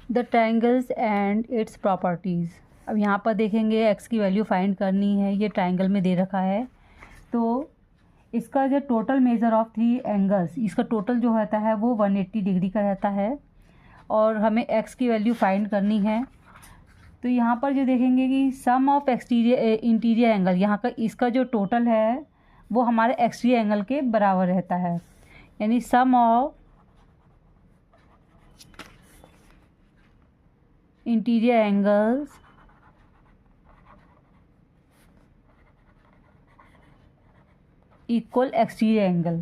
The triangles and it's properties. अब यहाँ पर देखेंगे एक्स की वैल्यू फाइंड करनी है, ये ट्रायंगल में दे रखा है। तो इसका जो टोटल मेज़र ऑफ 3 एंगल्स, इसका टोटल जो रहता है वो 180 डिग्री का रहता है और हमें एक्स की वैल्यू फाइंड करनी है। तो यहाँ पर जो देखेंगे कि सम ऑफ एक्सटीरियर इंटीरियर एंगल, यहाँ का इसका जो टोटल है वो हमारे एक्सटीरियर एंगल के बराबर रहता है, यानी sum of interior angles equal exterior angle.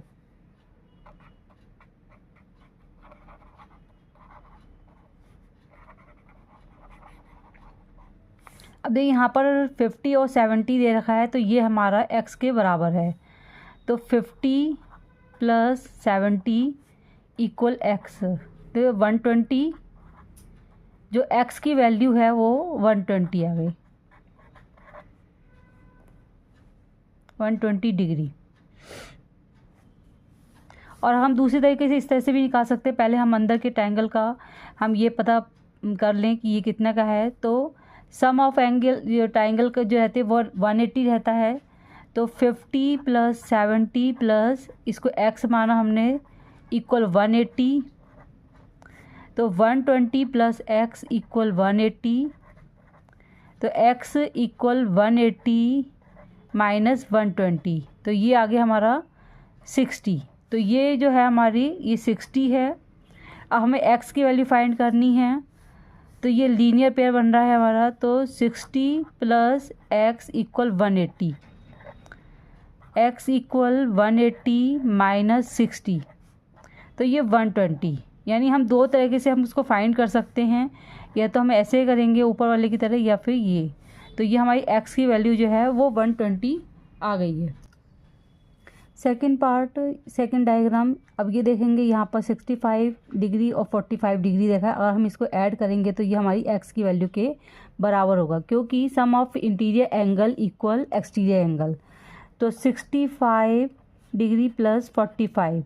अब देखिए यहाँ पर 50 और 70 दे रखा है, तो ये हमारा x के बराबर है। तो 50 + 70 = x। तो 120, जो x की वैल्यू है वो 120 आ गई, 120 डिग्री। और हम दूसरी तरीके से इस तरह से भी निकाल सकते हैं। पहले हम अंदर के ट्रायंगल का हम ये पता कर लें कि ये कितना का है। तो सम ऑफ एंगल जो ट्रायंगल का जो रहते हैं वो 180 रहता है। तो 50 + 70 प्लस इसको x माना हमने इक्वल 180। तो 120 + x = 180। तो x = 180 - 120, तो ये आ गया हमारा 60। तो ये जो है हमारी ये 60 है। अब हमें x की वैल्यू फाइंड करनी है, तो ये लीनियर पेयर बन रहा है हमारा। तो 60 + x = 180, x = 180 - 60, तो ये 120। यानी हम दो तरीके से हम उसको फाइंड कर सकते हैं, या तो हम ऐसे करेंगे ऊपर वाले की तरह, या फिर ये। तो ये हमारी x की वैल्यू जो है वो 120 आ गई है। Second part, second diagram. अब ये देखेंगे यहाँ पर 65 डिग्री और 45 डिग्री देखा है। अगर हम इसको ऐड करेंगे तो ये हमारी x की वैल्यू के बराबर होगा, क्योंकि sum of interior angle equal exterior angle. तो 65 डिग्री + 45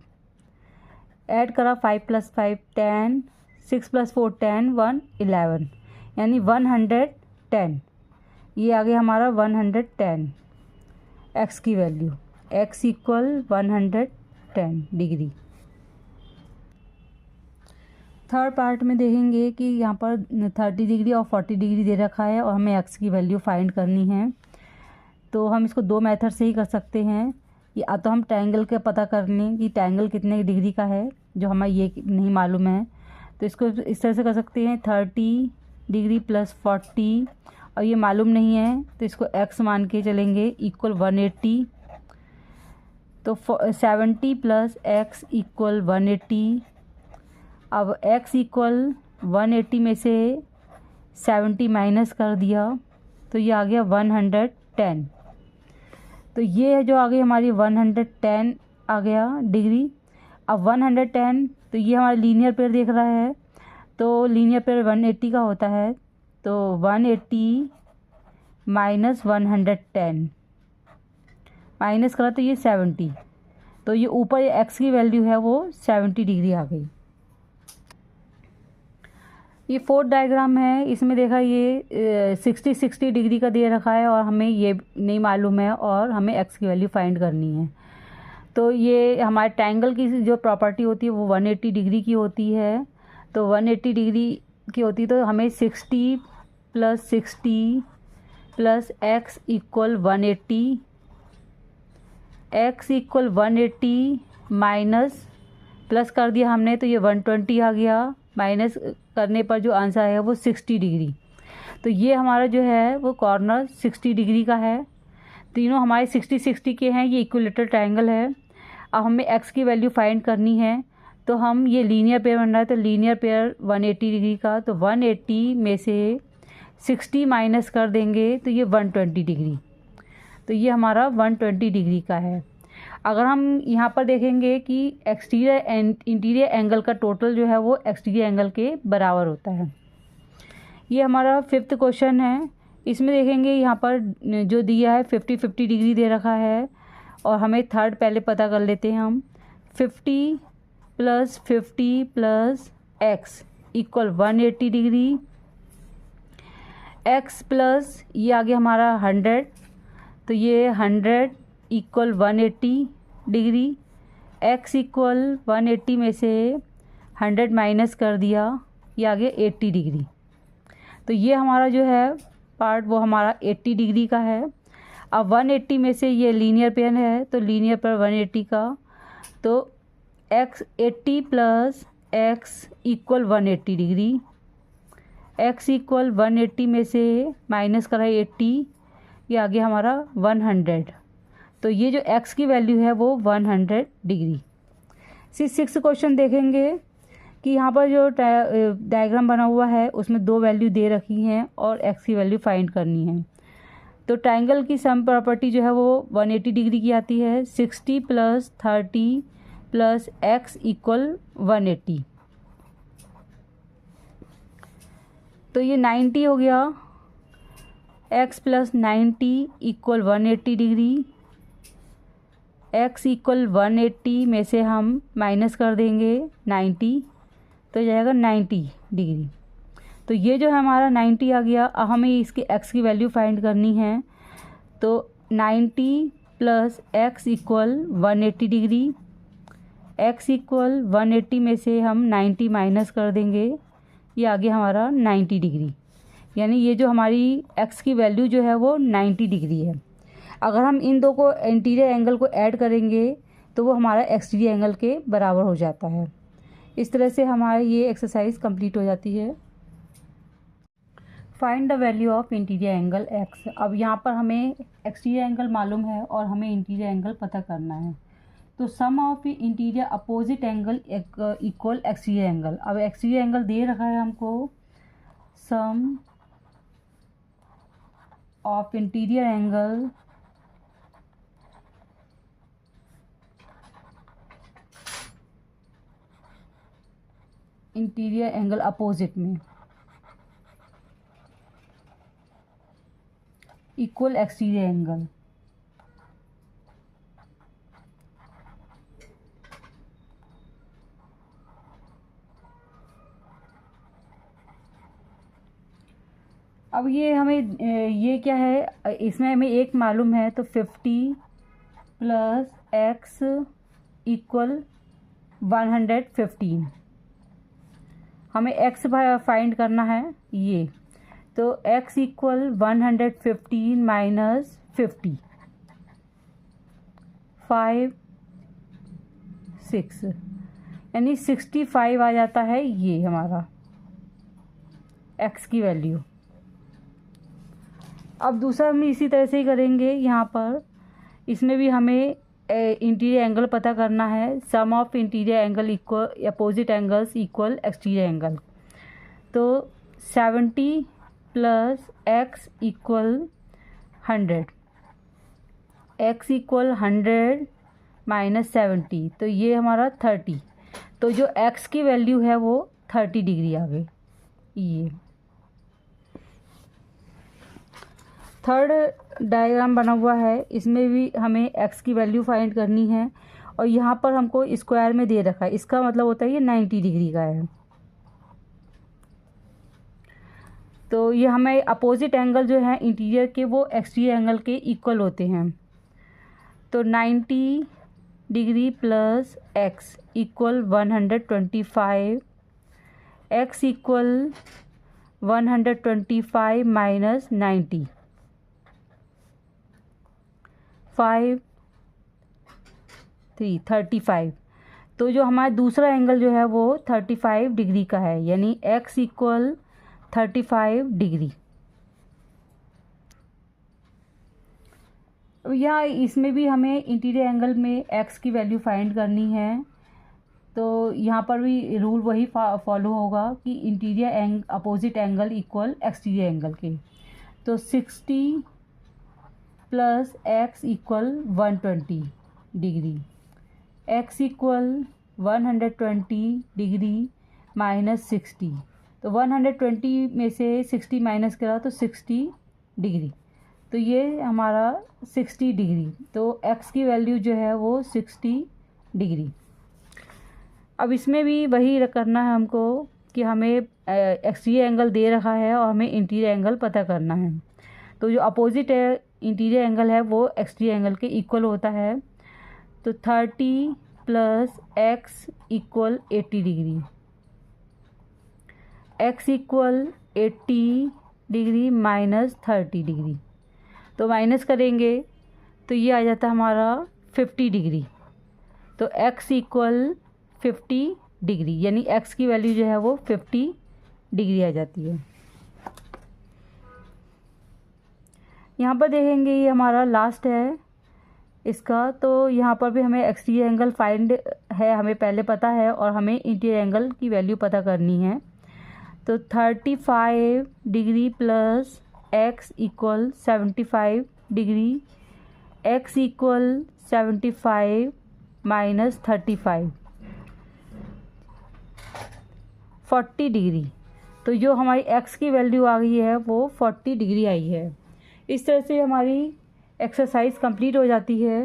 ऐड करा, 5 + 5 10, 6 + 4 10, 1 11, यानी 110। ये आ गया हमारा 110 x की value, x = 110 degree. Third part में देखेंगे कि यहाँ पर 30 डिग्री और 40 डिग्री दे रखा है और हमें x की वैल्यू फाइंड करनी है। तो हम इसको दो मेथड से ही कर सकते हैं। या तो हम ट्रायंगल का पता कर लें कि ट्रायंगल कितने डिग्री का है, जो हमें ये नहीं मालूम है। तो इसको इस तरह से कर सकते हैं, 30 डिग्री + 40, और ये मालूम नहीं है तो इसको x मान के चलेंगे इक्वल 180। तो 70 + x = 180। अब x = 180 में से 70 माइनस कर दिया, तो ये आ गया 110। तो ये जो आ गई हमारी 110 आ गया डिग्री। अब 110, तो ये हमारा लीनियर पेयर देख रहा है, तो लीनियर पेयर 180 का होता है। तो 180 - 110 माइनस करा तो ये 70। तो ये ऊपर ये x की वैल्यू है वो 70 डिग्री आ गई। ये फोर्थ डायग्राम है, इसमें देखा ये 60 डिग्री का दे रखा है और हमें ये नहीं मालूम है और हमें x की वैल्यू फाइंड करनी है। तो ये हमारे ट्रायंगल की जो प्रॉपर्टी होती है वो 180 डिग्री की होती है। तो 180 डिग्री की होती है, तो हमें 60 + 60 + x = 180, x = 180 माइनस प्लस कर दिया हमने, तो ये 120 आ गया। माइनस करने पर जो आंसर है वो 60 डिग्री। तो ये हमारा जो है वो कॉर्नर 60 डिग्री का है। तीनों हमारे 60 के हैं, ये इक्विलेटरल ट्रायंगल है। अब हमें x की वैल्यू फाइंड करनी है, तो हम ये लीनियर पेयर बन रहा है, तो लीनियर पेयर 180 डिग्री का, तो 180 में से 60 माइनस कर देंगे तो ये 120 डिग्री। तो ये हमारा 120 डिग्री का है। अगर हम यहाँ पर देखेंगे कि एक्सटीरियर एंड इंटीरियर एंगल का टोटल जो है वो एक्सटीरियर एंगल के बराबर होता है। ये हमारा फिफ्थ क्वेश्चन है। इसमें देखेंगे यहाँ पर जो दिया है 50 डिग्री दे रखा है, और हमें थर्ड पहले पता कर लेते हैं हम। 50 + 50 + x equal 180 degree, x plus ये आ गया हमारा 100, तो ये 100 इक्वल 180 डिग्री, x इक्वल 180 में से 100 माइनस कर दिया, ये आ गया 80 डिग्री। तो ये हमारा जो है पार्ट वो हमारा 80 डिग्री का है। अब 180 में से ये लीनियर पेयर है, तो लीनियर पर 180 का, तो x 80 plus x equal 180 degree, x equal 180 में से माइनस करा 80, ये आ गया हमारा 100। तो ये जो x की वैल्यू है वो 100 डिग्री। 6 क्वेश्चन देखेंगे कि यहाँ पर जो डायग्राम बना हुआ है उसमें 2 वैल्यू दे रखी हैं और x की वैल्यू फाइंड करनी है। तो ट्रायंगल की सम प्रॉपर्टी जो है वो 180 डिग्री की आती है। 60 प्लस 30 प्लस x इक्वल 180, तो ये 90 हो गया। x plus 90 equal 180 degree, x equal 180 में से हम माइनस कर देंगे 90, तो जाएगा 90 डिग्री। तो ये जो है हमारा 90 आ गया। अब हमें इसकी x की वैल्यू फाइंड करनी है, तो 90 plus x equal 180 degree, x equal 180 में से हम 90 माइनस कर देंगे, ये आ गया हमारा 90 डिग्री। यानी ये जो हमारी x की वैल्यू जो है वो 90 डिग्री है। अगर हम इन दो को इंटीरियर एंगल को ऐड करेंगे तो वो हमारा एक्सटीरियर एंगल के बराबर हो जाता है। इस तरह से हमारी ये एक्सरसाइज कंप्लीट हो जाती है। Find the value of interior angle x। अब यहाँ पर हमें एक्सटीरियर एंगल मालूम है और हमें इंटीरियर एंगल पता करना है। तो sum of interior opposite angle equal exterior angle. अब एक्सटीरियर एंगल दे रखा है हमको, sum of interior angle interior angle opposite में इक्वल एक्सटीरियर एंगल। अब ये हमें ये क्या है, इसमें हमें एक मालूम है, तो 50 प्लस x इक्वल 115। हमें x फाइंड करना है ये, तो x इक्वल 115 माइनस 50, 5 6, यानी 65 आ जाता है ये हमारा x की वैल्यू। अब दूसरा हम इसी तरह से ही करेंगे। यहाँ पर इसमें भी हमें इंटीरियर एंगल पता करना है। Sum of interior angle equal opposite angles equal exterior angle. तो 70 plus x equal 100, x equal 100 minus 70, तो ये हमारा 30। तो जो x की वैल्यू है वो 30 डिग्री आ गई। ये थर्ड डायग्राम बना हुआ है, इसमें भी हमें x की वैल्यू फाइंड करनी है और यहाँ पर हमको स्क्वायर में दे रखा है, इसका मतलब होता है ये 90 डिग्री का है। तो ये हमें अपोजिट एंगल जो है इंटीरियर के वो एक्सटीरियर एंगल के इक्वल होते हैं। तो 90 degree plus x equal 125, x equal 125 minus 90, 5 3 35। तो जो हमारा दूसरा एंगल जो है वो 35 डिग्री का है, यानी x इक्वल 35 डिग्री। यहाँ इसमें भी हमें इंटीरियर एंगल में x की वैल्यू फाइंड करनी है। तो यहाँ पर भी रूल वही फॉलो होगा कि interior opposite angle equal exterior angle के। तो 60 plus x equal 120 degree, x equal 120 degree minus 60। तो 120 में से 60 माइनस करा तो 60 डिग्री, तो ये हमारा 60 डिग्री। तो x की वैल्यू जो है वो 60 डिग्री। अब इसमें भी वही करना है हमको कि हमें एक्सटीरियर एंगल दे रखा है और हमें इंटीरियर एंगल पता करना है। तो जो अपोजिट है इंटीरियर एंगल है वो एक्सटीरियर एंगल के इक्वल होता है। तो 30 plus x equal 80 degree, x equal 80 degree minus 30 degree. तो माइनस करेंगे तो ये आ जाता है हमारा 50 डिग्री। तो x इक्वल 50 डिग्री, यानी x की वैल्यू जो है वो 50 डिग्री आ जाती है। यहाँ पर देखेंगे ये हमारा लास्ट है इसका। तो यहाँ पर भी हमें एक्सटीरियर एंगल फाइंड है, हमें पहले पता है, और हमें इंटीरियर एंगल की वैल्यू पता करनी है। तो 35 degree plus x equal 75 degree, x equal 75 minus 35 40 degree. तो जो हमारी x की वैल्यू आ गई है वो 40 डिग्री आई है। इस तरह से हमारी एक्सरसाइज कंप्लीट हो जाती है।